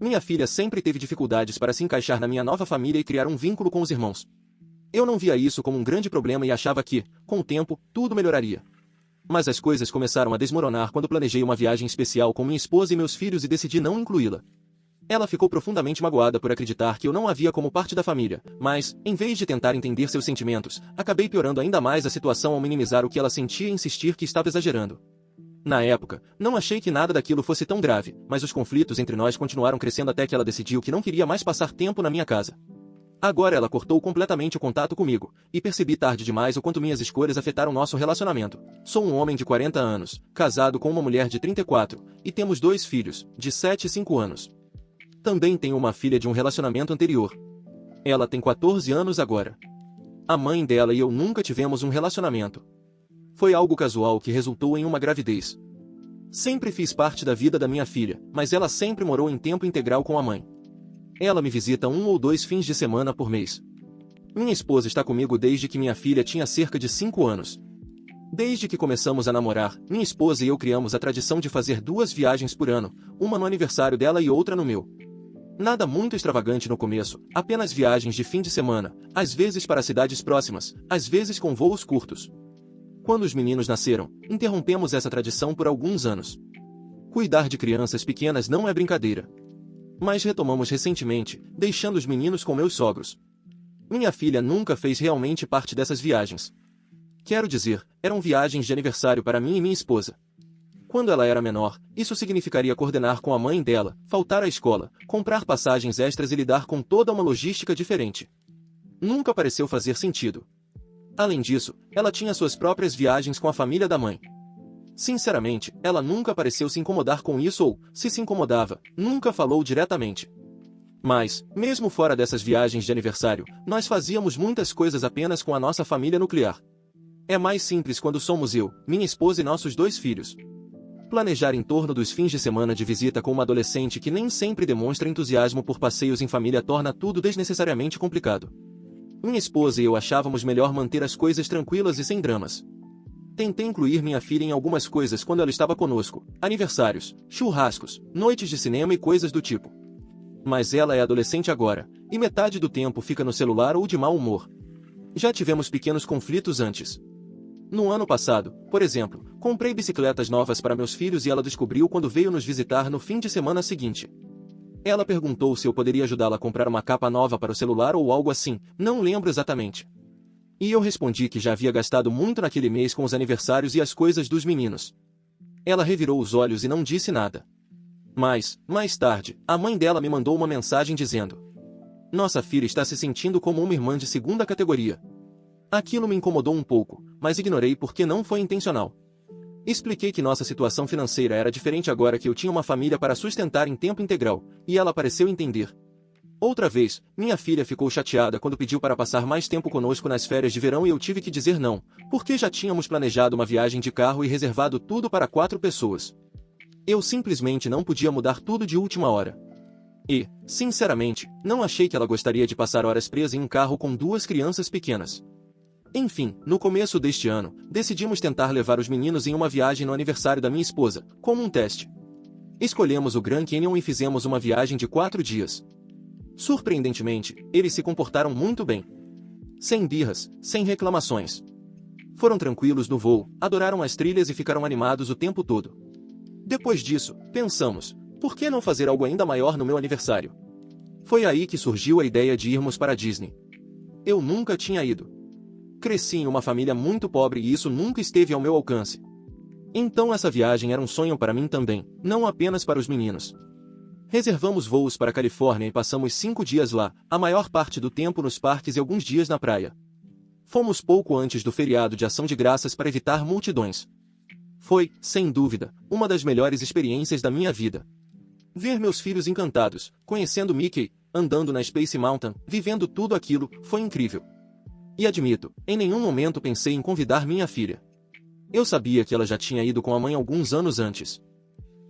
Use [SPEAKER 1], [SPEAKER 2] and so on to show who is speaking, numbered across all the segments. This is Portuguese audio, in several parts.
[SPEAKER 1] Minha filha sempre teve dificuldades para se encaixar na minha nova família e criar um vínculo com os irmãos. Eu não via isso como um grande problema e achava que, com o tempo, tudo melhoraria. Mas as coisas começaram a desmoronar quando planejei uma viagem especial com minha esposa e meus filhos e decidi não incluí-la. Ela ficou profundamente magoada por acreditar que eu não a via como parte da família, mas, em vez de tentar entender seus sentimentos, acabei piorando ainda mais a situação ao minimizar o que ela sentia e insistir que estava exagerando. Na época, não achei que nada daquilo fosse tão grave, mas os conflitos entre nós continuaram crescendo até que ela decidiu que não queria mais passar tempo na minha casa. Agora ela cortou completamente o contato comigo, e percebi tarde demais o quanto minhas escolhas afetaram nosso relacionamento. Sou um homem de 40 anos, casado com uma mulher de 34, e temos 2 filhos, de 7 e 5 anos. Também tenho uma filha de um relacionamento anterior. Ela tem 14 anos agora. A mãe dela e eu nunca tivemos um relacionamento. Foi algo casual que resultou em uma gravidez. Sempre fiz parte da vida da minha filha, mas ela sempre morou em tempo integral com a mãe. Ela me visita 1 ou 2 fins de semana por mês. Minha esposa está comigo desde que minha filha tinha cerca de 5 anos. Desde que começamos a namorar, minha esposa e eu criamos a tradição de fazer 2 viagens por ano, uma no aniversário dela e outra no meu. Nada muito extravagante no começo, apenas viagens de fim de semana, às vezes para cidades próximas, às vezes com voos curtos. Quando os meninos nasceram, interrompemos essa tradição por alguns anos. Cuidar de crianças pequenas não é brincadeira. Mas retomamos recentemente, deixando os meninos com meus sogros. Minha filha nunca fez realmente parte dessas viagens. Quero dizer, eram viagens de aniversário para mim e minha esposa. Quando ela era menor, isso significaria coordenar com a mãe dela, faltar à escola, comprar passagens extras e lidar com toda uma logística diferente. Nunca pareceu fazer sentido. Além disso, ela tinha suas próprias viagens com a família da mãe. Sinceramente, ela nunca pareceu se incomodar com isso ou, se incomodava, nunca falou diretamente. Mas, mesmo fora dessas viagens de aniversário, nós fazíamos muitas coisas apenas com a nossa família nuclear. É mais simples quando somos eu, minha esposa e nossos 2 filhos. Planejar em torno dos fins de semana de visita com uma adolescente que nem sempre demonstra entusiasmo por passeios em família torna tudo desnecessariamente complicado. Minha esposa e eu achávamos melhor manter as coisas tranquilas e sem dramas. Tentei incluir minha filha em algumas coisas quando ela estava conosco, aniversários, churrascos, noites de cinema e coisas do tipo. Mas ela é adolescente agora, e metade do tempo fica no celular ou de mau humor. Já tivemos pequenos conflitos antes. No ano passado, por exemplo, comprei bicicletas novas para meus filhos e ela descobriu quando veio nos visitar no fim de semana seguinte. Ela perguntou se eu poderia ajudá-la a comprar uma capa nova para o celular ou algo assim, não lembro exatamente. E eu respondi que já havia gastado muito naquele mês com os aniversários e as coisas dos meninos. Ela revirou os olhos e não disse nada. Mas, mais tarde, a mãe dela me mandou uma mensagem dizendo: "Nossa filha está se sentindo como uma irmã de segunda categoria." Aquilo me incomodou um pouco, mas ignorei porque não foi intencional. Expliquei que nossa situação financeira era diferente agora que eu tinha uma família para sustentar em tempo integral, e ela pareceu entender. Outra vez, minha filha ficou chateada quando pediu para passar mais tempo conosco nas férias de verão e eu tive que dizer não, porque já tínhamos planejado uma viagem de carro e reservado tudo para 4 pessoas. Eu simplesmente não podia mudar tudo de última hora. E, sinceramente, não achei que ela gostaria de passar horas presa em um carro com 2 crianças pequenas. Enfim, no começo deste ano, decidimos tentar levar os meninos em uma viagem no aniversário da minha esposa, como um teste. Escolhemos o Grand Canyon e fizemos uma viagem de 4 dias. Surpreendentemente, eles se comportaram muito bem. Sem birras, sem reclamações. Foram tranquilos no voo, adoraram as trilhas e ficaram animados o tempo todo. Depois disso, pensamos, por que não fazer algo ainda maior no meu aniversário? Foi aí que surgiu a ideia de irmos para a Disney. Eu nunca tinha ido. Cresci em uma família muito pobre e isso nunca esteve ao meu alcance. Então essa viagem era um sonho para mim também, não apenas para os meninos. Reservamos voos para a Califórnia e passamos 5 dias lá, a maior parte do tempo nos parques e alguns dias na praia. Fomos pouco antes do feriado de Ação de Graças para evitar multidões. Foi, sem dúvida, uma das melhores experiências da minha vida. Ver meus filhos encantados, conhecendo Mickey, andando na Space Mountain, vivendo tudo aquilo, foi incrível. E admito, em nenhum momento pensei em convidar minha filha. Eu sabia que ela já tinha ido com a mãe alguns anos antes.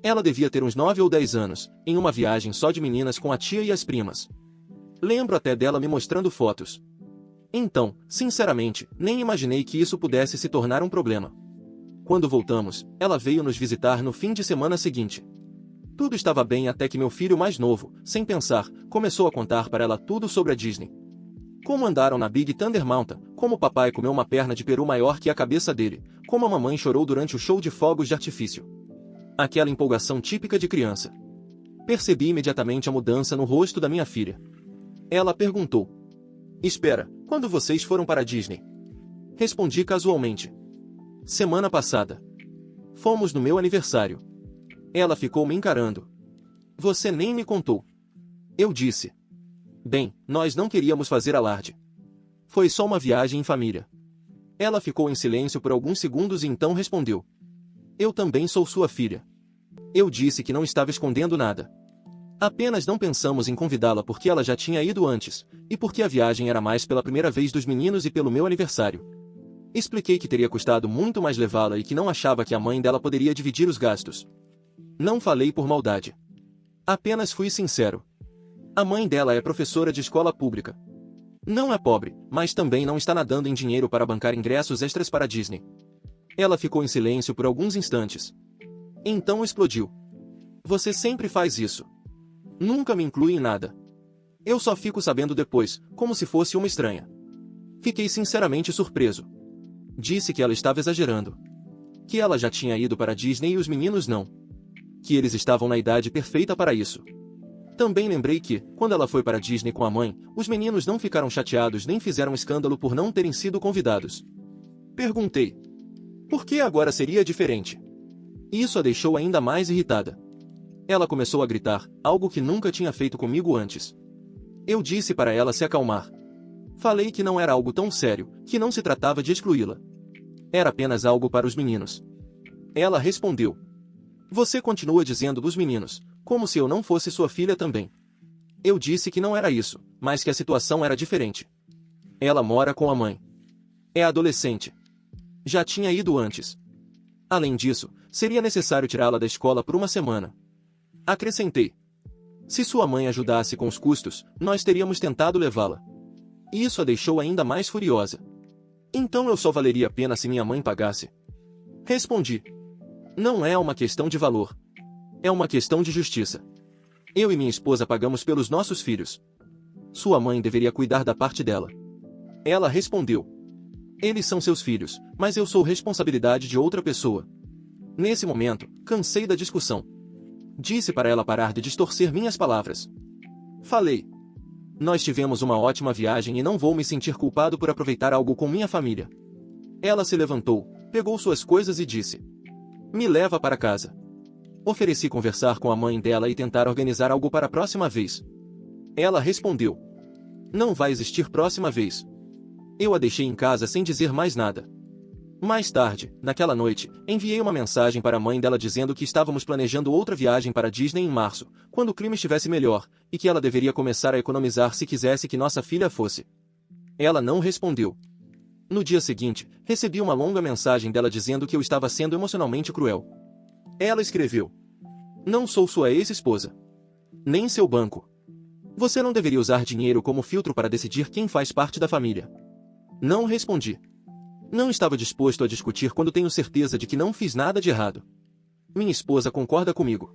[SPEAKER 1] Ela devia ter uns 9 ou 10 anos, em uma viagem só de meninas com a tia e as primas. Lembro até dela me mostrando fotos. Então, sinceramente, nem imaginei que isso pudesse se tornar um problema. Quando voltamos, ela veio nos visitar no fim de semana seguinte. Tudo estava bem até que meu filho mais novo, sem pensar, começou a contar para ela tudo sobre a Disney. Como andaram na Big Thunder Mountain, como o papai comeu uma perna de peru maior que a cabeça dele, como a mamãe chorou durante o show de fogos de artifício. Aquela empolgação típica de criança. Percebi imediatamente a mudança no rosto da minha filha. Ela perguntou: "Espera, quando vocês foram para a Disney?" Respondi casualmente: "Semana passada. Fomos no meu aniversário." Ela ficou me encarando. "Você nem me contou." Eu disse: "Bem, nós não queríamos fazer alarde. Foi só uma viagem em família." Ela ficou em silêncio por alguns segundos e então respondeu: "Eu também sou sua filha." Eu disse que não estava escondendo nada. Apenas não pensamos em convidá-la porque ela já tinha ido antes, e porque a viagem era mais pela primeira vez dos meninos e pelo meu aniversário. Expliquei que teria custado muito mais levá-la e que não achava que a mãe dela poderia dividir os gastos. Não falei por maldade. Apenas fui sincero. A mãe dela é professora de escola pública. Não é pobre, mas também não está nadando em dinheiro para bancar ingressos extras para a Disney. Ela ficou em silêncio por alguns instantes. Então explodiu: "Você sempre faz isso. Nunca me inclui em nada. Eu só fico sabendo depois, como se fosse uma estranha." Fiquei sinceramente surpreso. Disse que ela estava exagerando. Que ela já tinha ido para a Disney e os meninos não. Que eles estavam na idade perfeita para isso. Também lembrei que, quando ela foi para a Disney com a mãe, os meninos não ficaram chateados nem fizeram escândalo por não terem sido convidados. Perguntei: "Por que agora seria diferente?" Isso a deixou ainda mais irritada. Ela começou a gritar, algo que nunca tinha feito comigo antes. Eu disse para ela se acalmar. Falei que não era algo tão sério, que não se tratava de excluí-la. Era apenas algo para os meninos. Ela respondeu: "Você continua dizendo dos meninos, como se eu não fosse sua filha também." Eu disse que não era isso, mas que a situação era diferente. Ela mora com a mãe. É adolescente. Já tinha ido antes. Além disso, seria necessário tirá-la da escola por uma semana. Acrescentei: "Se sua mãe ajudasse com os custos, nós teríamos tentado levá-la." Isso a deixou ainda mais furiosa. "Então eu só valeria a pena se minha mãe pagasse?" Respondi: "Não é uma questão de valor. É uma questão de justiça. Eu e minha esposa pagamos pelos nossos filhos. Sua mãe deveria cuidar da parte dela." Ela respondeu: "Eles são seus filhos, mas eu sou responsabilidade de outra pessoa." Nesse momento, cansei da discussão. Disse para ela parar de distorcer minhas palavras. Falei: "Nós tivemos uma ótima viagem e não vou me sentir culpado por aproveitar algo com minha família." Ela se levantou, pegou suas coisas e disse: "Me leva para casa." Ofereci conversar com a mãe dela e tentar organizar algo para a próxima vez. Ela respondeu: "Não vai existir próxima vez." Eu a deixei em casa sem dizer mais nada. Mais tarde, naquela noite, enviei uma mensagem para a mãe dela dizendo que estávamos planejando outra viagem para Disney em março, quando o clima estivesse melhor, e que ela deveria começar a economizar se quisesse que nossa filha fosse. Ela não respondeu. No dia seguinte, recebi uma longa mensagem dela dizendo que eu estava sendo emocionalmente cruel. Ela escreveu: "Não sou sua ex-esposa. Nem seu banco. Você não deveria usar dinheiro como filtro para decidir quem faz parte da família." Não respondi. Não estava disposto a discutir quando tenho certeza de que não fiz nada de errado. Minha esposa concorda comigo.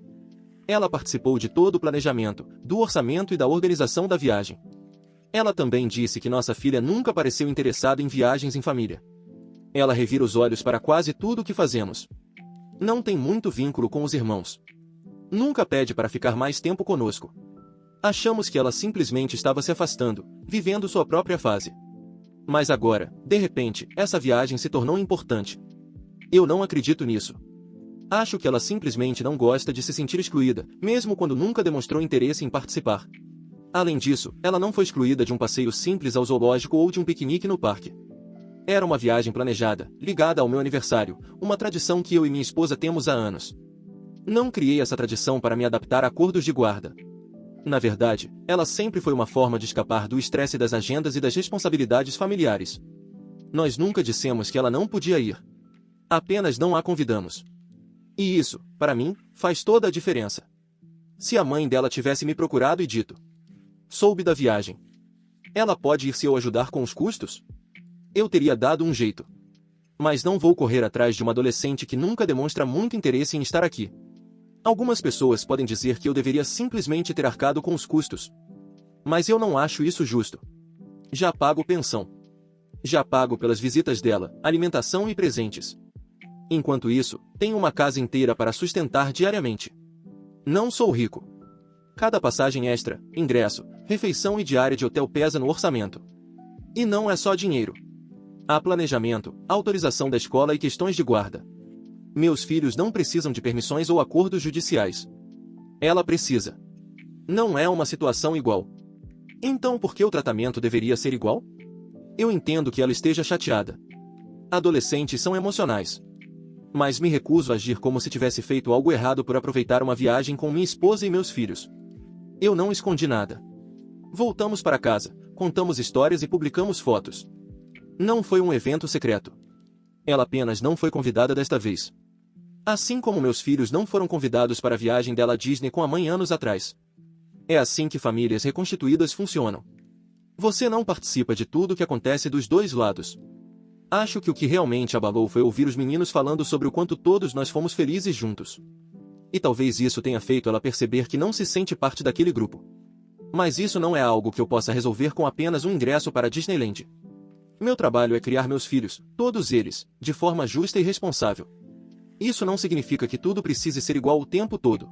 [SPEAKER 1] Ela participou de todo o planejamento, do orçamento e da organização da viagem. Ela também disse que nossa filha nunca pareceu interessada em viagens em família. Ela revira os olhos para quase tudo o que fazemos. Não tem muito vínculo com os irmãos. Nunca pede para ficar mais tempo conosco. Achamos que ela simplesmente estava se afastando, vivendo sua própria fase. Mas agora, de repente, essa viagem se tornou importante. Eu não acredito nisso. Acho que ela simplesmente não gosta de se sentir excluída, mesmo quando nunca demonstrou interesse em participar. Além disso, ela não foi excluída de um passeio simples ao zoológico ou de um piquenique no parque. Era uma viagem planejada, ligada ao meu aniversário, uma tradição que eu e minha esposa temos há anos. Não criei essa tradição para me adaptar a acordos de guarda. Na verdade, ela sempre foi uma forma de escapar do estresse das agendas e das responsabilidades familiares. Nós nunca dissemos que ela não podia ir. Apenas não a convidamos. E isso, para mim, faz toda a diferença. Se a mãe dela tivesse me procurado e dito: "Soube da viagem. Ela pode ir se eu ajudar com os custos?" Eu teria dado um jeito. Mas não vou correr atrás de uma adolescente que nunca demonstra muito interesse em estar aqui. Algumas pessoas podem dizer que eu deveria simplesmente ter arcado com os custos. Mas eu não acho isso justo. Já pago pensão. Já pago pelas visitas dela, alimentação e presentes. Enquanto isso, tenho uma casa inteira para sustentar diariamente. Não sou rico. Cada passagem extra, ingresso, refeição e diária de hotel pesa no orçamento. E não é só dinheiro. Há planejamento, autorização da escola e questões de guarda. Meus filhos não precisam de permissões ou acordos judiciais. Ela precisa. Não é uma situação igual. Então por que o tratamento deveria ser igual? Eu entendo que ela esteja chateada. Adolescentes são emocionais. Mas me recuso a agir como se tivesse feito algo errado por aproveitar uma viagem com minha esposa e meus filhos. Eu não escondi nada. Voltamos para casa, contamos histórias e publicamos fotos. Não foi um evento secreto. Ela apenas não foi convidada desta vez. Assim como meus filhos não foram convidados para a viagem dela à Disney com a mãe anos atrás. É assim que famílias reconstituídas funcionam. Você não participa de tudo o que acontece dos dois lados. Acho que o que realmente abalou foi ouvir os meninos falando sobre o quanto todos nós fomos felizes juntos. E talvez isso tenha feito ela perceber que não se sente parte daquele grupo. Mas isso não é algo que eu possa resolver com apenas um ingresso para Disneyland. Meu trabalho é criar meus filhos, todos eles, de forma justa e responsável. Isso não significa que tudo precise ser igual o tempo todo.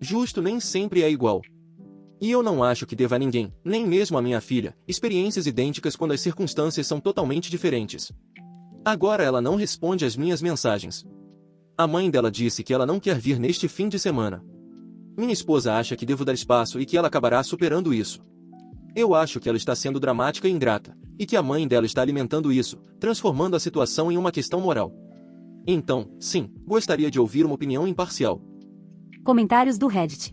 [SPEAKER 1] Justo nem sempre é igual. E eu não acho que deva a ninguém, nem mesmo a minha filha, experiências idênticas quando as circunstâncias são totalmente diferentes. Agora ela não responde às minhas mensagens. A mãe dela disse que ela não quer vir neste fim de semana. Minha esposa acha que devo dar espaço e que ela acabará superando isso. Eu acho que ela está sendo dramática e ingrata, e que a mãe dela está alimentando isso, transformando a situação em uma questão moral. Então, sim, gostaria de ouvir uma opinião imparcial.
[SPEAKER 2] Comentários do Reddit.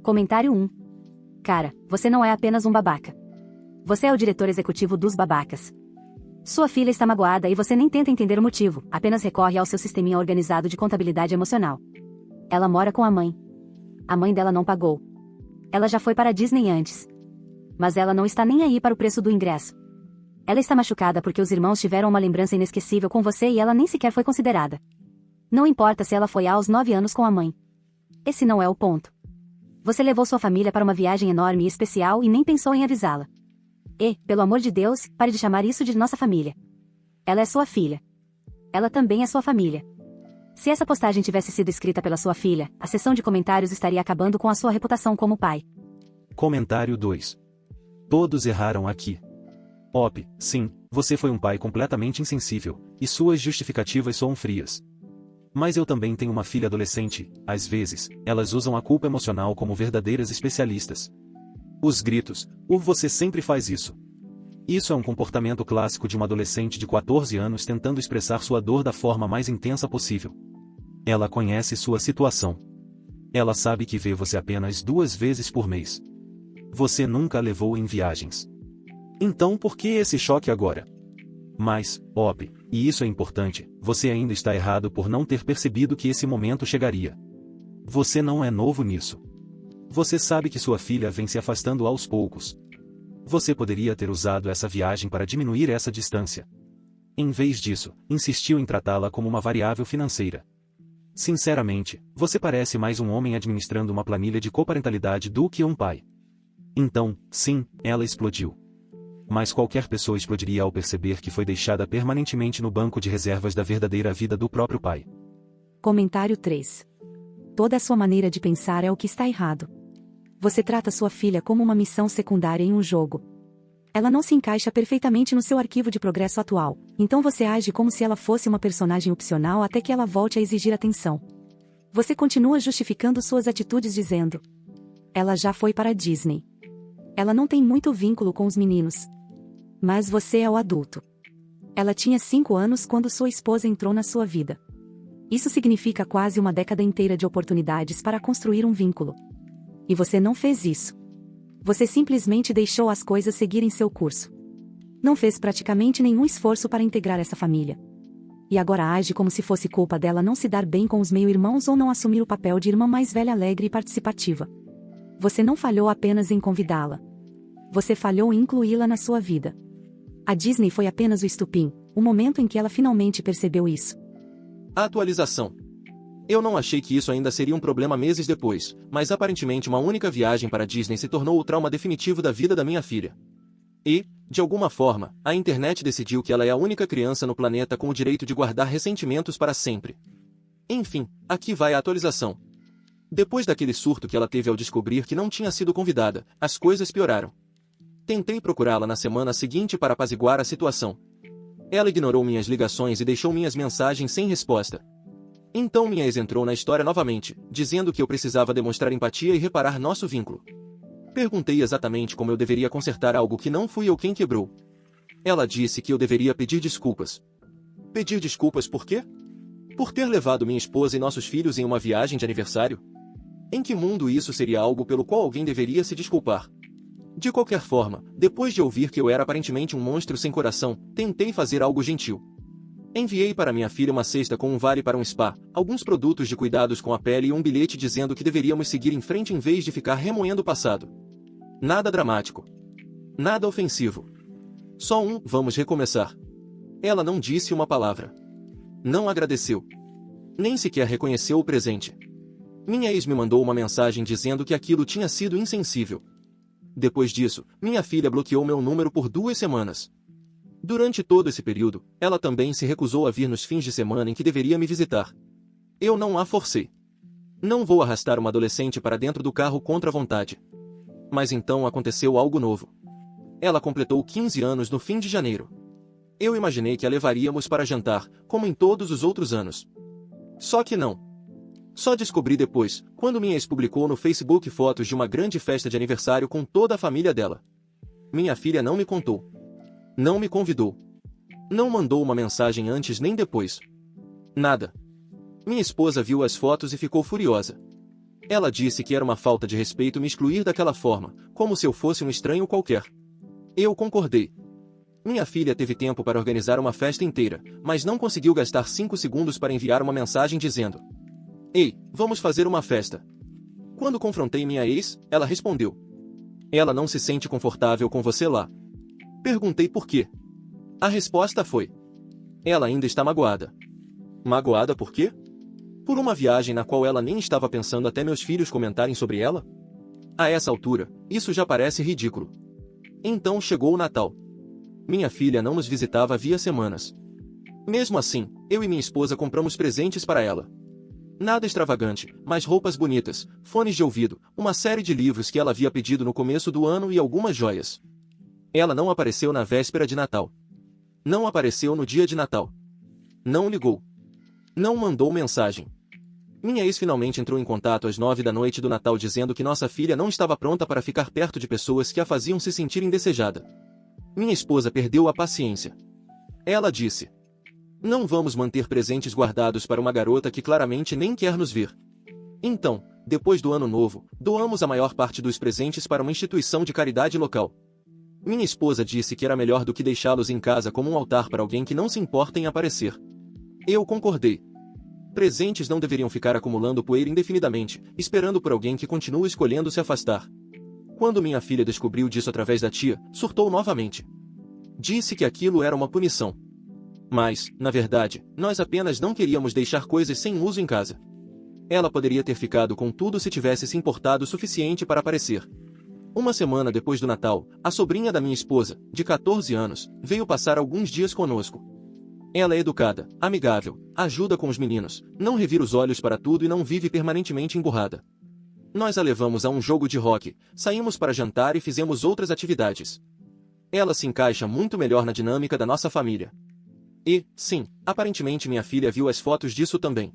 [SPEAKER 2] Comentário 1. Cara, você não é apenas um babaca. Você é o diretor executivo dos babacas. Sua filha está magoada e você nem tenta entender o motivo, apenas recorre ao seu sisteminha organizado de contabilidade emocional. Ela mora com a mãe. A mãe dela não pagou. Ela já foi para a Disney antes. Mas ela não está nem aí para o preço do ingresso. Ela está machucada porque os irmãos tiveram uma lembrança inesquecível com você e ela nem sequer foi considerada. Não importa se ela foi aos 9 anos com a mãe. Esse não é o ponto. Você levou sua família para uma viagem enorme e especial e nem pensou em avisá-la. E, pelo amor de Deus, pare de chamar isso de nossa família. Ela é sua filha. Ela também é sua família. Se essa postagem tivesse sido escrita pela sua filha, a seção de comentários estaria acabando com a sua reputação como pai.
[SPEAKER 3] Comentário 2. Todos erraram aqui. Op, sim, você foi um pai completamente insensível, e suas justificativas soam frias. Mas eu também tenho uma filha adolescente, às vezes, elas usam a culpa emocional como verdadeiras especialistas. Os gritos, você sempre faz isso. Isso é um comportamento clássico de uma adolescente de 14 anos tentando expressar sua dor da forma mais intensa possível. Ela conhece sua situação. Ela sabe que vê você apenas 2 vezes por mês. Você nunca a levou em viagens. Então por que esse choque agora? Mas, e isso é importante, você ainda está errado por não ter percebido que esse momento chegaria. Você não é novo nisso. Você sabe que sua filha vem se afastando aos poucos. Você poderia ter usado essa viagem para diminuir essa distância. Em vez disso, insistiu em tratá-la como uma variável financeira. Sinceramente, você parece mais um homem administrando uma planilha de coparentalidade do que um pai. Então, sim, ela explodiu. Mas qualquer pessoa explodiria ao perceber que foi deixada permanentemente no banco de reservas da verdadeira vida do próprio pai.
[SPEAKER 2] Comentário 3. Toda a sua maneira de pensar é o que está errado. Você trata sua filha como uma missão secundária em um jogo. Ela não se encaixa perfeitamente no seu arquivo de progresso atual, então você age como se ela fosse uma personagem opcional até que ela volte a exigir atenção. Você continua justificando suas atitudes dizendo: ela já foi para a Disney. Ela não tem muito vínculo com os meninos. Mas você é o adulto. Ela tinha 5 anos quando sua esposa entrou na sua vida. Isso significa quase uma década inteira de oportunidades para construir um vínculo. E você não fez isso. Você simplesmente deixou as coisas seguirem seu curso. Não fez praticamente nenhum esforço para integrar essa família. E agora age como se fosse culpa dela não se dar bem com os meio-irmãos ou não assumir o papel de irmã mais velha alegre e participativa. Você não falhou apenas em convidá-la. Você falhou em incluí-la na sua vida. A Disney foi apenas o estupim, o momento em que ela finalmente percebeu isso.
[SPEAKER 1] Atualização. Eu não achei que isso ainda seria um problema meses depois, mas aparentemente uma única viagem para Disney se tornou o trauma definitivo da vida da minha filha. E, de alguma forma, a internet decidiu que ela é a única criança no planeta com o direito de guardar ressentimentos para sempre. Enfim, aqui vai a atualização. Depois daquele surto que ela teve ao descobrir que não tinha sido convidada, as coisas pioraram. Tentei procurá-la na semana seguinte para apaziguar a situação. Ela ignorou minhas ligações e deixou minhas mensagens sem resposta. Então minha ex entrou na história novamente, dizendo que eu precisava demonstrar empatia e reparar nosso vínculo. Perguntei exatamente como eu deveria consertar algo que não fui eu quem quebrou. Ela disse que eu deveria pedir desculpas. Pedir desculpas por quê? Por ter levado minha esposa e nossos filhos em uma viagem de aniversário? Em que mundo isso seria algo pelo qual alguém deveria se desculpar? De qualquer forma, depois de ouvir que eu era aparentemente um monstro sem coração, tentei fazer algo gentil. Enviei para minha filha uma cesta com um vale para um spa, alguns produtos de cuidados com a pele e um bilhete dizendo que deveríamos seguir em frente em vez de ficar remoendo o passado. Nada dramático. Nada ofensivo. Só vamos recomeçar. Ela não disse uma palavra. Não agradeceu. Nem sequer reconheceu o presente. Minha ex me mandou uma mensagem dizendo que aquilo tinha sido insensível. Depois disso, minha filha bloqueou meu número por 2 semanas. Durante todo esse período, ela também se recusou a vir nos fins de semana em que deveria me visitar. Eu não a forcei. Não vou arrastar uma adolescente para dentro do carro contra a vontade. Mas então aconteceu algo novo. Ela completou 15 anos no fim de janeiro. Eu imaginei que a levaríamos para jantar, como em todos os outros anos. Só que não. Só descobri depois, quando minha ex publicou no Facebook fotos de uma grande festa de aniversário com toda a família dela. Minha filha não me contou. Não me convidou. Não mandou uma mensagem antes nem depois. Nada. Minha esposa viu as fotos e ficou furiosa. Ela disse que era uma falta de respeito me excluir daquela forma, como se eu fosse um estranho qualquer. Eu concordei. Minha filha teve tempo para organizar uma festa inteira, mas não conseguiu gastar 5 segundos para enviar uma mensagem dizendo: "Ei, vamos fazer uma festa." Quando confrontei minha ex, ela respondeu: "Ela não se sente confortável com você lá." Perguntei por quê. A resposta foi: "Ela ainda está magoada." Magoada por quê? Por uma viagem na qual ela nem estava pensando até meus filhos comentarem sobre ela? A essa altura, isso já parece ridículo. Então chegou o Natal. Minha filha não nos visitava havia semanas. Mesmo assim, eu e minha esposa compramos presentes para ela. Nada extravagante, mas roupas bonitas, fones de ouvido, uma série de livros que ela havia pedido no começo do ano e algumas joias. Ela não apareceu na véspera de Natal. Não apareceu no dia de Natal. Não ligou. Não mandou mensagem. Minha ex finalmente entrou em contato às 9 da noite do Natal dizendo que nossa filha não estava pronta para ficar perto de pessoas que a faziam se sentir indesejada. Minha esposa perdeu a paciência. Ela disse: "Não vamos manter presentes guardados para uma garota que claramente nem quer nos ver." Então, depois do ano novo, doamos a maior parte dos presentes para uma instituição de caridade local. Minha esposa disse que era melhor do que deixá-los em casa como um altar para alguém que não se importa em aparecer. Eu concordei. Presentes não deveriam ficar acumulando poeira indefinidamente, esperando por alguém que continua escolhendo se afastar. Quando minha filha descobriu disso através da tia, surtou novamente. Disse que aquilo era uma punição. Mas, na verdade, nós apenas não queríamos deixar coisas sem uso em casa. Ela poderia ter ficado com tudo se tivesse se importado o suficiente para aparecer. Uma semana depois do Natal, a sobrinha da minha esposa, de 14 anos, veio passar alguns dias conosco. Ela é educada, amigável, ajuda com os meninos, não revira os olhos para tudo e não vive permanentemente emburrada. Nós a levamos a um jogo de hóquei, saímos para jantar e fizemos outras atividades. Ela se encaixa muito melhor na dinâmica da nossa família. E, sim, aparentemente minha filha viu as fotos disso também.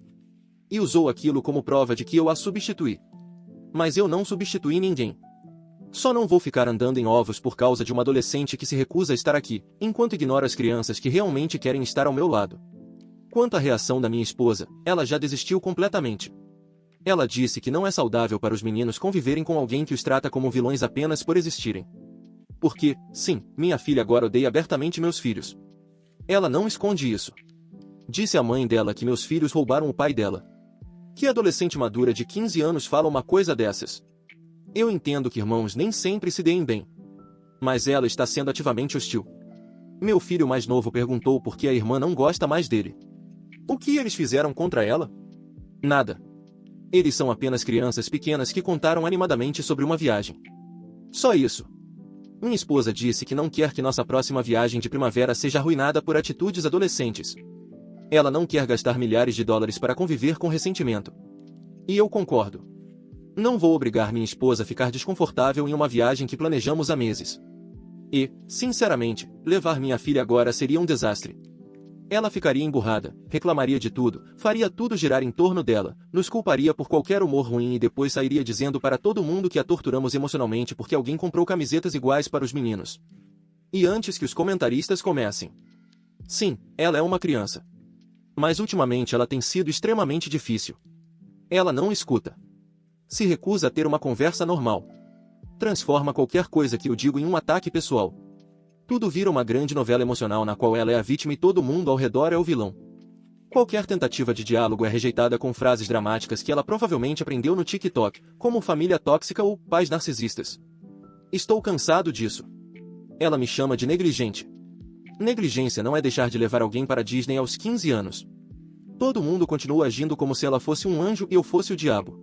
[SPEAKER 1] E usou aquilo como prova de que eu a substituí. Mas eu não substituí ninguém. Só não vou ficar andando em ovos por causa de uma adolescente que se recusa a estar aqui, enquanto ignoro as crianças que realmente querem estar ao meu lado. Quanto à reação da minha esposa, ela já desistiu completamente. Ela disse que não é saudável para os meninos conviverem com alguém que os trata como vilões apenas por existirem. Porque, sim, minha filha agora odeia abertamente meus filhos. Ela não esconde isso. Disse à mãe dela que meus filhos roubaram o pai dela. Que adolescente madura de 15 anos fala uma coisa dessas? Eu entendo que irmãos nem sempre se deem bem. Mas ela está sendo ativamente hostil. Meu filho mais novo perguntou por que a irmã não gosta mais dele. O que eles fizeram contra ela? Nada. Eles são apenas crianças pequenas que contaram animadamente sobre uma viagem. Só isso. Minha esposa disse que não quer que nossa próxima viagem de primavera seja arruinada por atitudes adolescentes. Ela não quer gastar milhares de dólares para conviver com ressentimento. E eu concordo. Não vou obrigar minha esposa a ficar desconfortável em uma viagem que planejamos há meses. E, sinceramente, levar minha filha agora seria um desastre. Ela ficaria emburrada, reclamaria de tudo, faria tudo girar em torno dela, nos culparia por qualquer humor ruim e depois sairia dizendo para todo mundo que a torturamos emocionalmente porque alguém comprou camisetas iguais para os meninos. E antes que os comentaristas comecem. Sim, ela é uma criança. Mas ultimamente ela tem sido extremamente difícil. Ela não escuta. Se recusa a ter uma conversa normal. Transforma qualquer coisa que eu digo em um ataque pessoal. Tudo vira uma grande novela emocional na qual ela é a vítima e todo mundo ao redor é o vilão. Qualquer tentativa de diálogo é rejeitada com frases dramáticas que ela provavelmente aprendeu no TikTok, como família tóxica ou pais narcisistas. Estou cansado disso. Ela me chama de negligente. Negligência não é deixar de levar alguém para Disney aos 15 anos. Todo mundo continua agindo como se ela fosse um anjo e eu fosse o diabo.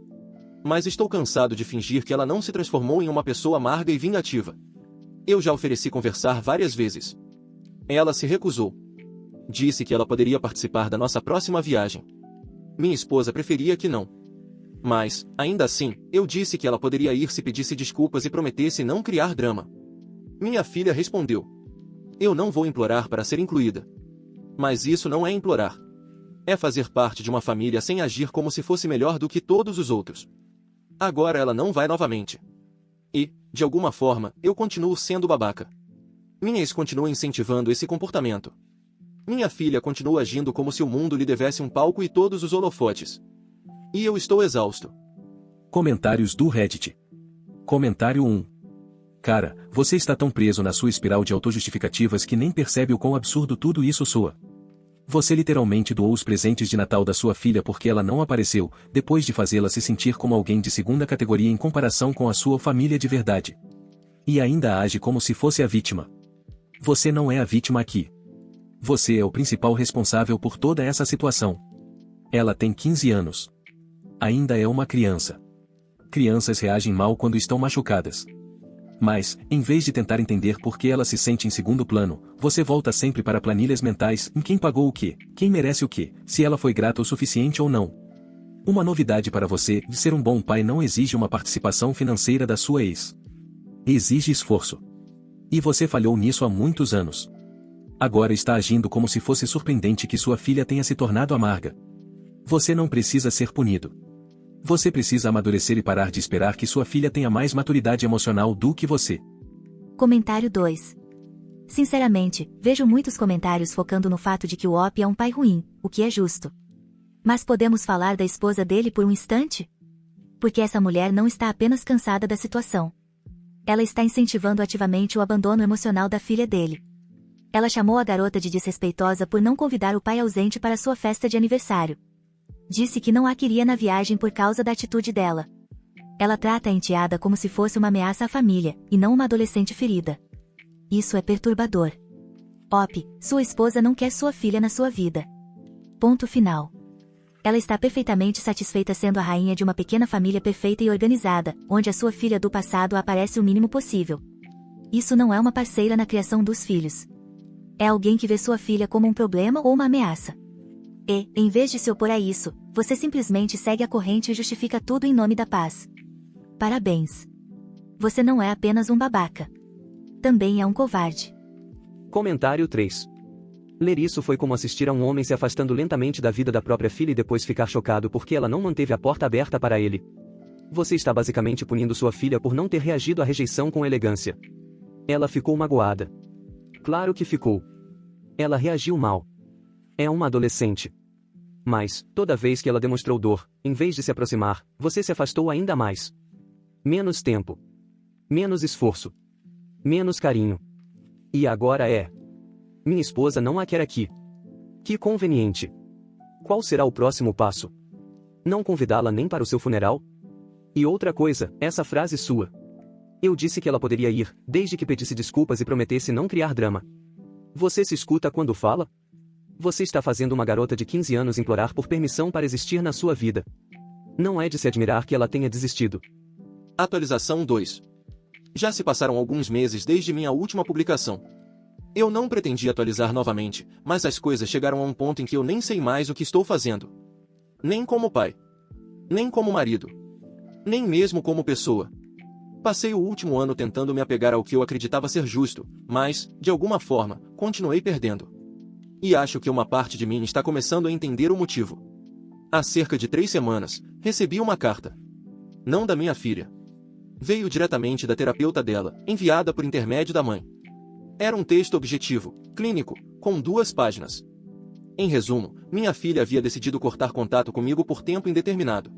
[SPEAKER 1] Mas estou cansado de fingir que ela não se transformou em uma pessoa amarga e vingativa. Eu já ofereci conversar várias vezes. Ela se recusou. Disse que ela poderia participar da nossa próxima viagem. Minha esposa preferia que não. Mas, ainda assim, eu disse que ela poderia ir se pedisse desculpas e prometesse não criar drama. Minha filha respondeu: eu não vou implorar para ser incluída. Mas isso não é implorar. É fazer parte de uma família sem agir como se fosse melhor do que todos os outros. Agora ela não vai novamente. E, de alguma forma, eu continuo sendo babaca. Minha ex continua incentivando esse comportamento. Minha filha continua agindo como se o mundo lhe devesse um palco e todos os holofotes. E eu estou exausto.
[SPEAKER 4] Comentários do Reddit. Comentário 1. Cara, você está tão preso na sua espiral de autojustificativas que nem percebe o quão absurdo tudo isso soa. Você literalmente doou os presentes de Natal da sua filha porque ela não apareceu, depois de fazê-la se sentir como alguém de segunda categoria em comparação com a sua família de verdade. E ainda age como se fosse a vítima. Você não é a vítima aqui. Você é o principal responsável por toda essa situação. Ela tem 15 anos. Ainda é uma criança. Crianças reagem mal quando estão machucadas. Mas, em vez de tentar entender por que ela se sente em segundo plano, você volta sempre para planilhas mentais em quem pagou o quê, quem merece o quê, se ela foi grata o suficiente ou não. Uma novidade para você de ser um bom pai não exige uma participação financeira da sua ex. Exige esforço. E você falhou nisso há muitos anos. Agora está agindo como se fosse surpreendente que sua filha tenha se tornado amarga. Você não precisa ser punido. Você precisa amadurecer e parar de esperar que sua filha tenha mais maturidade emocional do que você.
[SPEAKER 2] Comentário 2. Sinceramente, vejo muitos comentários focando no fato de que o Op é um pai ruim, o que é justo. Mas podemos falar da esposa dele por um instante? Porque essa mulher não está apenas cansada da situação. Ela está incentivando ativamente o abandono emocional da filha dele. Ela chamou a garota de desrespeitosa por não convidar o pai ausente para sua festa de aniversário. Disse que não a queria na viagem por causa da atitude dela. Ela trata a enteada como se fosse uma ameaça à família, e não uma adolescente ferida. Isso é perturbador. Op, sua esposa não quer sua filha na sua vida. Ponto final. Ela está perfeitamente satisfeita sendo a rainha de uma pequena família perfeita e organizada, onde a sua filha do passado aparece o mínimo possível. Isso não é uma parceira na criação dos filhos. É alguém que vê sua filha como um problema ou uma ameaça. E, em vez de se opor a isso, você simplesmente segue a corrente e justifica tudo em nome da paz. Parabéns. Você não é apenas um babaca. Também é um covarde.
[SPEAKER 5] Comentário 3. Ler isso foi como assistir a um homem se afastando lentamente da vida da própria filha e depois ficar chocado porque ela não manteve a porta aberta para ele. Você está basicamente punindo sua filha por não ter reagido à rejeição com elegância. Ela ficou magoada. Claro que ficou. Ela reagiu mal. É uma adolescente. Mas, toda vez que ela demonstrou dor, em vez de se aproximar, você se afastou ainda mais. Menos tempo. Menos esforço. Menos carinho. E agora é. Minha esposa não a quer aqui. Que conveniente. Qual será o próximo passo? Não convidá-la nem para o seu funeral? E outra coisa, essa frase sua. Eu disse que ela poderia ir, desde que pedisse desculpas e prometesse não criar drama. Você se escuta quando fala? Você está fazendo uma garota de 15 anos implorar por permissão para existir na sua vida. Não é de se admirar que ela tenha desistido.
[SPEAKER 1] Atualização 2. Já se passaram alguns meses desde minha última publicação. Eu não pretendi atualizar novamente, mas as coisas chegaram a um ponto em que eu nem sei mais o que estou fazendo. Nem como pai. Nem como marido. Nem mesmo como pessoa. Passei o último ano tentando me apegar ao que eu acreditava ser justo, mas, de alguma forma, continuei perdendo. E acho que uma parte de mim está começando a entender o motivo. Há cerca de 3 semanas, recebi uma carta. Não da minha filha. Veio diretamente da terapeuta dela, enviada por intermédio da mãe. Era um texto objetivo, clínico, com 2 páginas. Em resumo, minha filha havia decidido cortar contato comigo por tempo indeterminado.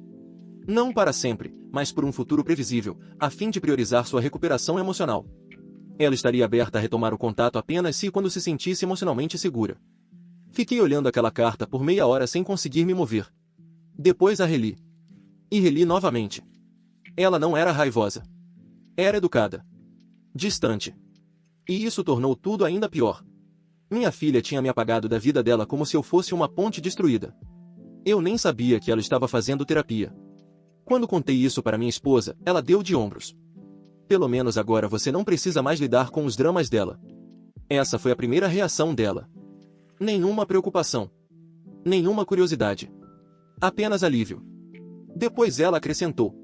[SPEAKER 1] Não para sempre, mas por um futuro previsível, a fim de priorizar sua recuperação emocional. Ela estaria aberta a retomar o contato apenas se quando se sentisse emocionalmente segura. Fiquei olhando aquela carta por meia hora sem conseguir me mover. Depois a reli. E reli novamente. Ela não era raivosa. Era educada. Distante. E isso tornou tudo ainda pior. Minha filha tinha me apagado da vida dela como se eu fosse uma ponte destruída. Eu nem sabia que ela estava fazendo terapia. Quando contei isso para minha esposa, ela deu de ombros. Pelo menos agora você não precisa mais lidar com os dramas dela. Essa foi a primeira reação dela. Nenhuma preocupação. Nenhuma curiosidade. Apenas alívio. Depois ela acrescentou.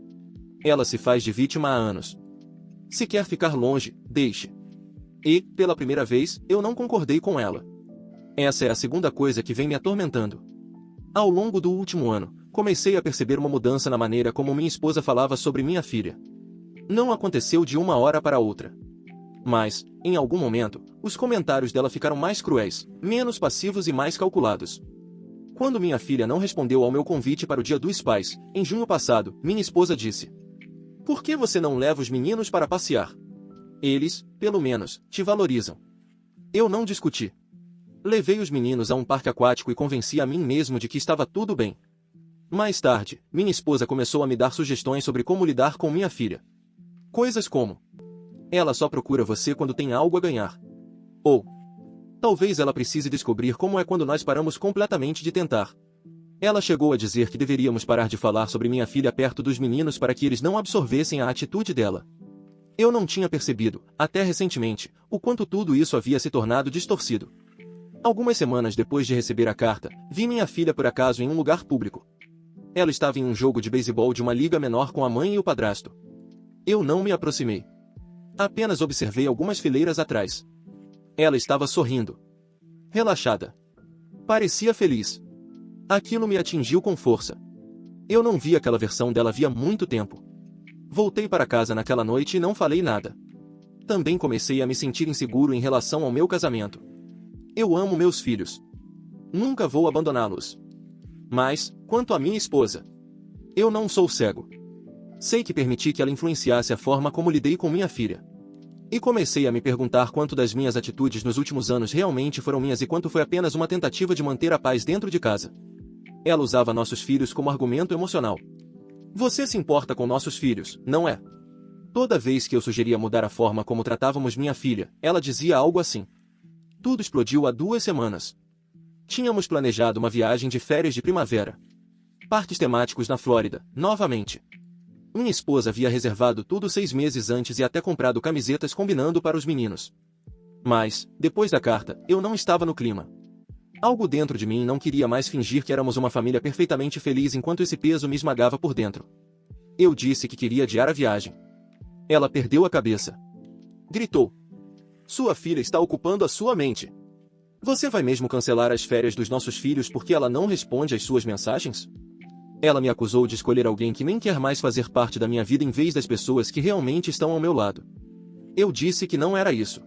[SPEAKER 1] Ela se faz de vítima há anos. Se quer ficar longe, deixe. E, pela primeira vez, eu não concordei com ela. Essa é a segunda coisa que vem me atormentando. Ao longo do último ano, comecei a perceber uma mudança na maneira como minha esposa falava sobre minha filha. Não aconteceu de uma hora para outra. Mas, em algum momento, os comentários dela ficaram mais cruéis, menos passivos e mais calculados. Quando minha filha não respondeu ao meu convite para o Dia dos Pais, em junho passado, minha esposa disse: "Por que você não leva os meninos para passear? Eles, pelo menos, te valorizam." Eu não discuti. Levei os meninos a um parque aquático e convenci a mim mesmo de que estava tudo bem. Mais tarde, minha esposa começou a me dar sugestões sobre como lidar com minha filha. Coisas como: ela só procura você quando tem algo a ganhar. Ou: talvez ela precise descobrir como é quando nós paramos completamente de tentar. Ela chegou a dizer que deveríamos parar de falar sobre minha filha perto dos meninos para que eles não absorvessem a atitude dela. Eu não tinha percebido, até recentemente, o quanto tudo isso havia se tornado distorcido. Algumas semanas depois de receber a carta, vi minha filha por acaso em um lugar público. Ela estava em um jogo de beisebol de uma liga menor com a mãe e o padrasto. Eu não me aproximei. Apenas observei algumas fileiras atrás. Ela estava sorrindo. Relaxada. Parecia feliz. Aquilo me atingiu com força. Eu não vi aquela versão dela havia muito tempo. Voltei para casa naquela noite e não falei nada. Também comecei a me sentir inseguro em relação ao meu casamento. Eu amo meus filhos. Nunca vou abandoná-los. Mas, quanto à minha esposa, eu não sou cego. Sei que permiti que ela influenciasse a forma como lidei com minha filha. E comecei a me perguntar quanto das minhas atitudes nos últimos anos realmente foram minhas e quanto foi apenas uma tentativa de manter a paz dentro de casa. Ela usava nossos filhos como argumento emocional. Você se importa com nossos filhos, não é? Toda vez que eu sugeria mudar a forma como tratávamos minha filha, ela dizia algo assim. Tudo explodiu há 2 semanas. Tínhamos planejado uma viagem de férias de primavera. Parques temáticos na Flórida, novamente. Minha esposa havia reservado tudo 6 meses antes e até comprado camisetas combinando para os meninos. Mas, depois da carta, eu não estava no clima. Algo dentro de mim não queria mais fingir que éramos uma família perfeitamente feliz enquanto esse peso me esmagava por dentro. Eu disse que queria adiar a viagem. Ela perdeu a cabeça. Gritou. Sua filha está ocupando a sua mente. Você vai mesmo cancelar as férias dos nossos filhos porque ela não responde às suas mensagens? Ela me acusou de escolher alguém que nem quer mais fazer parte da minha vida em vez das pessoas que realmente estão ao meu lado. Eu disse que não era isso.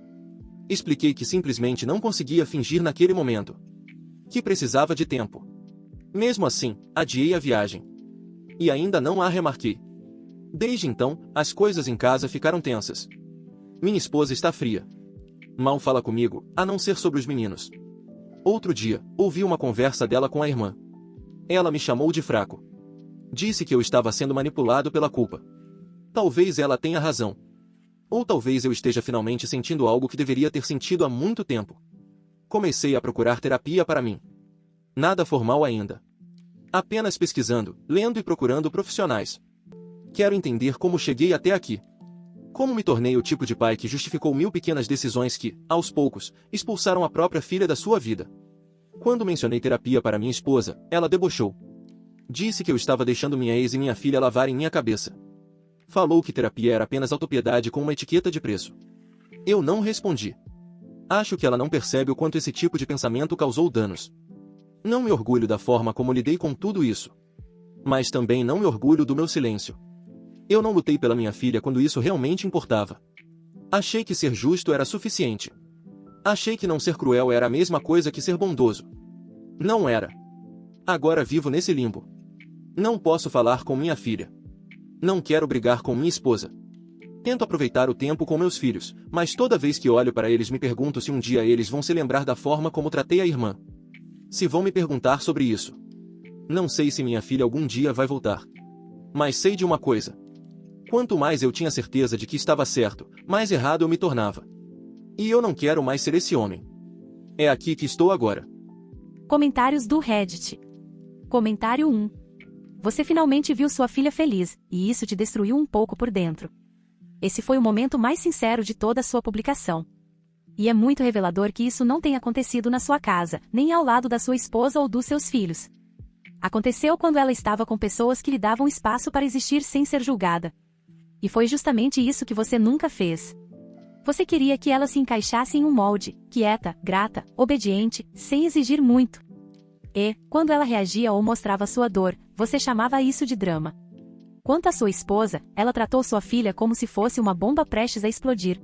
[SPEAKER 1] Expliquei que simplesmente não conseguia fingir naquele momento. Que precisava de tempo. Mesmo assim, adiei a viagem. E ainda não a remarquei. Desde então, as coisas em casa ficaram tensas. Minha esposa está fria. Mal fala comigo, a não ser sobre os meninos. Outro dia, ouvi uma conversa dela com a irmã. Ela me chamou de fraco. Disse que eu estava sendo manipulado pela culpa. Talvez ela tenha razão. Ou talvez eu esteja finalmente sentindo algo que deveria ter sentido há muito tempo. Comecei a procurar terapia para mim. Nada formal ainda. Apenas pesquisando, lendo e procurando profissionais. Quero entender como cheguei até aqui. Como me tornei o tipo de pai que justificou 1000 pequenas decisões que, aos poucos, expulsaram a própria filha da sua vida. Quando mencionei terapia para minha esposa, ela debochou. Disse que eu estava deixando minha ex e minha filha lavarem minha cabeça. Falou que terapia era apenas autopiedade com uma etiqueta de preço. Eu não respondi. Acho que ela não percebe o quanto esse tipo de pensamento causou danos. Não me orgulho da forma como lidei com tudo isso. Mas também não me orgulho do meu silêncio. Eu não lutei pela minha filha quando isso realmente importava. Achei que ser justo era suficiente. Achei que não ser cruel era a mesma coisa que ser bondoso. Não era. Agora vivo nesse limbo. Não posso falar com minha filha. Não quero brigar com minha esposa. Tento aproveitar o tempo com meus filhos, mas toda vez que olho para eles me pergunto se um dia eles vão se lembrar da forma como tratei a irmã. Se vão me perguntar sobre isso. Não sei se minha filha algum dia vai voltar. Mas sei de uma coisa. Quanto mais eu tinha certeza de que estava certo, mais errado eu me tornava. E eu não quero mais ser esse homem. É aqui que estou agora.
[SPEAKER 2] Comentários do Reddit. Comentário 1. Você finalmente viu sua filha feliz, e isso te destruiu um pouco por dentro. Esse foi o momento mais sincero de toda a sua publicação. E é muito revelador que isso não tenha acontecido na sua casa, nem ao lado da sua esposa ou dos seus filhos. Aconteceu quando ela estava com pessoas que lhe davam espaço para existir sem ser julgada. E foi justamente isso que você nunca fez. Você queria que ela se encaixasse em um molde, quieta, grata, obediente, sem exigir muito. E, quando ela reagia ou mostrava sua dor, você chamava isso de drama. Quanto à sua esposa, ela tratou sua filha como se fosse uma bomba prestes a explodir.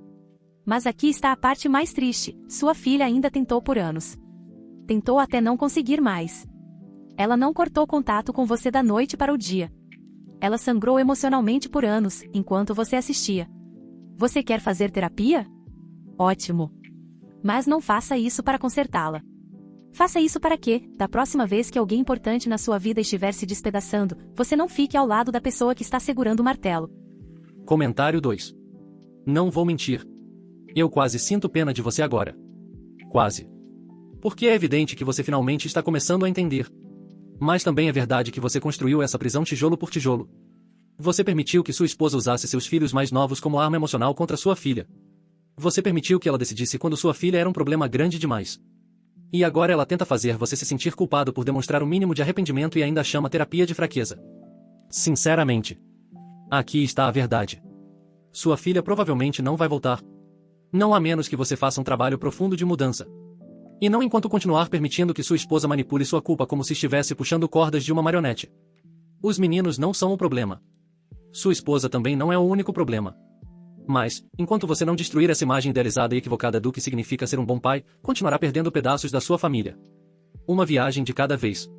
[SPEAKER 2] Mas aqui está a parte mais triste, sua filha ainda tentou por anos. Tentou até não conseguir mais. Ela não cortou contato com você da noite para o dia. Ela sangrou emocionalmente por anos, enquanto você assistia. Você quer fazer terapia? Ótimo. Mas não faça isso para consertá-la. Faça isso para que, da próxima vez que alguém importante na sua vida estiver se despedaçando, você não fique ao lado da pessoa que está segurando o martelo.
[SPEAKER 5] Comentário 2. Não vou mentir. Eu quase sinto pena de você agora. Quase. Porque é evidente que você finalmente está começando a entender. Mas também é verdade que você construiu essa prisão tijolo por tijolo. Você permitiu que sua esposa usasse seus filhos mais novos como arma emocional contra sua filha. Você permitiu que ela decidisse quando sua filha era um problema grande demais. E agora ela tenta fazer você se sentir culpado por demonstrar o mínimo de arrependimento e ainda chama terapia de fraqueza. Sinceramente. Aqui está a verdade. Sua filha provavelmente não vai voltar. Não a menos que você faça um trabalho profundo de mudança. E não enquanto continuar permitindo que sua esposa manipule sua culpa como se estivesse puxando cordas de uma marionete. Os meninos não são o problema. Sua esposa também não é o único problema. Mas, enquanto você não destruir essa imagem idealizada e equivocada do que significa ser um bom pai, continuará perdendo pedaços da sua família. Uma viagem de cada vez.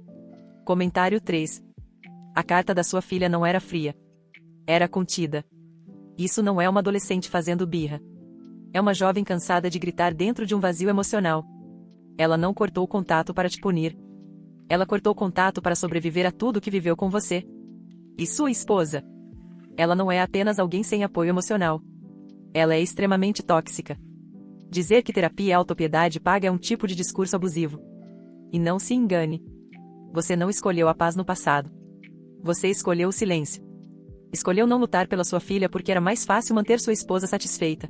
[SPEAKER 6] Comentário 3. A carta da sua filha não era fria. Era contida. Isso não é uma adolescente fazendo birra. É uma jovem cansada de gritar dentro de um vazio emocional. Ela não cortou o contato para te punir. Ela cortou o contato para sobreviver a tudo que viveu com você. E sua esposa? Ela não é apenas alguém sem apoio emocional. Ela é extremamente tóxica. Dizer que terapia é autopiedade paga é um tipo de discurso abusivo. E não se engane. Você não escolheu a paz no passado. Você escolheu o silêncio. Escolheu não lutar pela sua filha porque era mais fácil manter sua esposa satisfeita.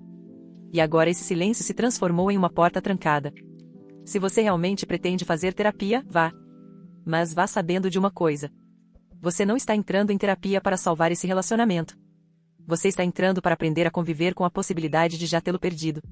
[SPEAKER 6] E agora esse silêncio se transformou em uma porta trancada. Se você realmente pretende fazer terapia, vá. Mas vá sabendo de uma coisa. Você não está entrando em terapia para salvar esse relacionamento. Você está entrando para aprender a conviver com a possibilidade de já tê-lo perdido.